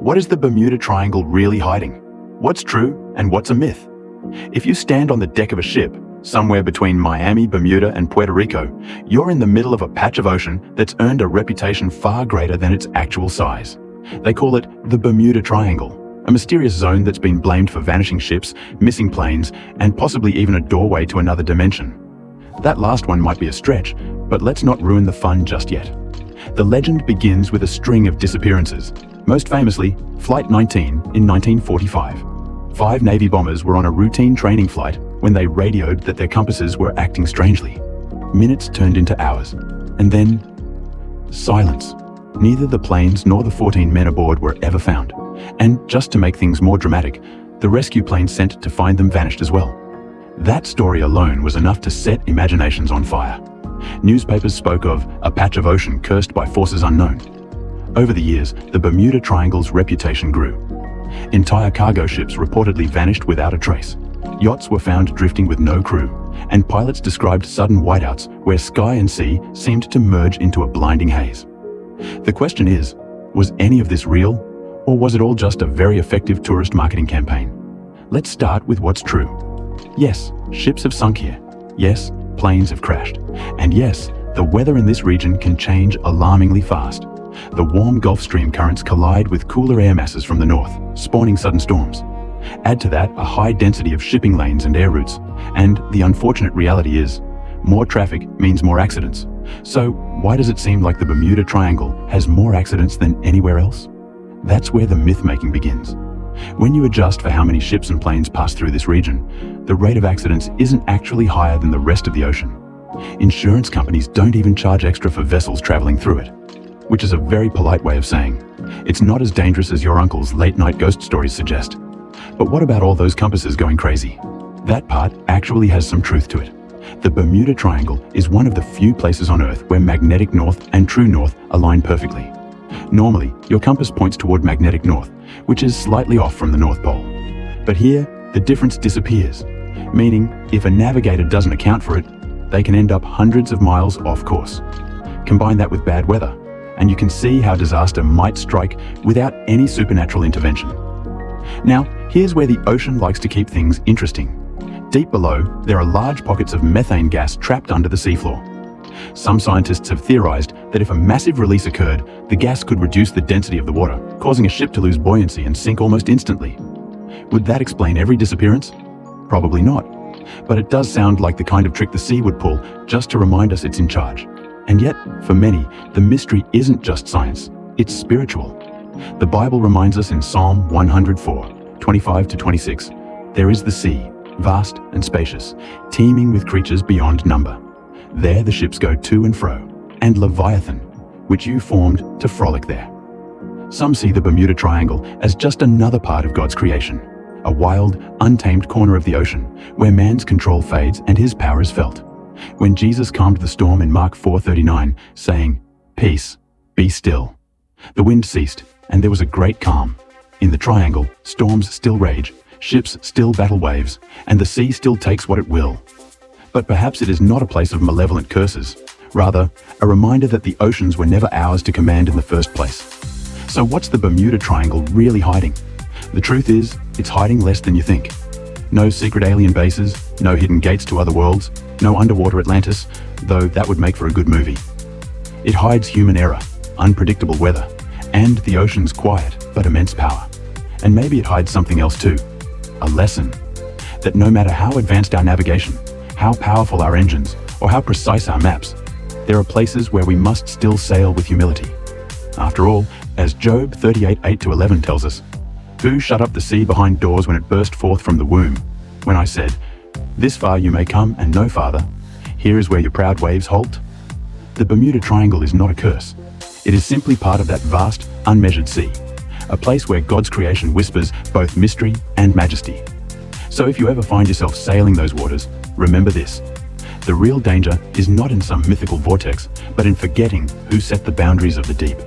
What is the Bermuda Triangle really hiding? What's true and what's a myth? If you stand on the deck of a ship, somewhere between Miami, Bermuda, and Puerto Rico, you're in the middle of a patch of ocean that's earned a reputation far greater than its actual size. They call it the Bermuda Triangle, a mysterious zone that's been blamed for vanishing ships, missing planes, and possibly even a doorway to another dimension. That last one might be a stretch, but let's not ruin the fun just yet. The legend begins with a string of disappearances. Most famously, Flight 19 in 1945. 5 Navy bombers were on a routine training flight when they radioed that their compasses were acting strangely. Minutes turned into hours, and then silence. Neither the planes nor the 14 men aboard were ever found. And just to make things more dramatic, the rescue plane sent to find them vanished as well. That story alone was enough to set imaginations on fire. Newspapers spoke of a patch of ocean cursed by forces unknown. Over the years, the Bermuda Triangle's reputation grew. Entire cargo ships reportedly vanished without a trace. Yachts were found drifting with no crew, and pilots described sudden whiteouts where sky and sea seemed to merge into a blinding haze. The question is, was any of this real, or was it all just a very effective tourist marketing campaign? Let's start with what's true. Yes, ships have sunk here. Yes, planes have crashed. And yes, the weather in this region can change alarmingly fast. The warm Gulf Stream currents collide with cooler air masses from the north, spawning sudden storms. Add to that a high density of shipping lanes and air routes, and the unfortunate reality is, more traffic means more accidents. So why does it seem like the Bermuda Triangle has more accidents than anywhere else? That's where the myth-making begins. When you adjust for how many ships and planes pass through this region, the rate of accidents isn't actually higher than the rest of the ocean. Insurance companies don't even charge extra for vessels traveling through it, which is a very polite way of saying it's not as dangerous as your uncle's late-night ghost stories suggest. But what about all those compasses going crazy? That part actually has some truth to it. The Bermuda Triangle is one of the few places on Earth where magnetic north and true north align perfectly. Normally, your compass points toward magnetic north, which is slightly off from the North Pole. But here, the difference disappears, meaning if a navigator doesn't account for it, they can end up hundreds of miles off course. Combine that with bad weather, and you can see how disaster might strike without any supernatural intervention. Now, here's where the ocean likes to keep things interesting. Deep below, there are large pockets of methane gas trapped under the seafloor. Some scientists have theorized that if a massive release occurred, the gas could reduce the density of the water, causing a ship to lose buoyancy and sink almost instantly. Would that explain every disappearance? Probably not. But it does sound like the kind of trick the sea would pull just to remind us it's in charge. And yet, for many, the mystery isn't just science, it's spiritual. The Bible reminds us in Psalm 104, 25-26, there is the sea, vast and spacious, teeming with creatures beyond number. There the ships go to and fro, and Leviathan, which you formed to frolic there. Some see the Bermuda Triangle as just another part of God's creation, a wild, untamed corner of the ocean where man's control fades and his power is felt. When Jesus calmed the storm in Mark 4:39, saying, "Peace, be still," the wind ceased, and there was a great calm. In the triangle, storms still rage, ships still battle waves, and the sea still takes what it will. But perhaps it is not a place of malevolent curses, rather, a reminder that the oceans were never ours to command in the first place. So what's the Bermuda Triangle really hiding? The truth is, it's hiding less than you think. No secret alien bases, no hidden gates to other worlds, no underwater Atlantis, though that would make for a good movie. It hides human error, unpredictable weather, and the ocean's quiet but immense power. And maybe it hides something else too, a lesson that no matter how advanced our navigation, how powerful our engines, or how precise our maps, there are places where we must still sail with humility. After all, as Job 38:8-11 tells us, "Who shut up the sea behind doors when it burst forth from the womb? When I said, 'This far you may come and no farther, here is where your proud waves halt'?" The Bermuda Triangle is not a curse. It is simply part of that vast, unmeasured sea, a place where God's creation whispers both mystery and majesty. So if you ever find yourself sailing those waters, remember this: the real danger is not in some mythical vortex, but in forgetting who set the boundaries of the deep.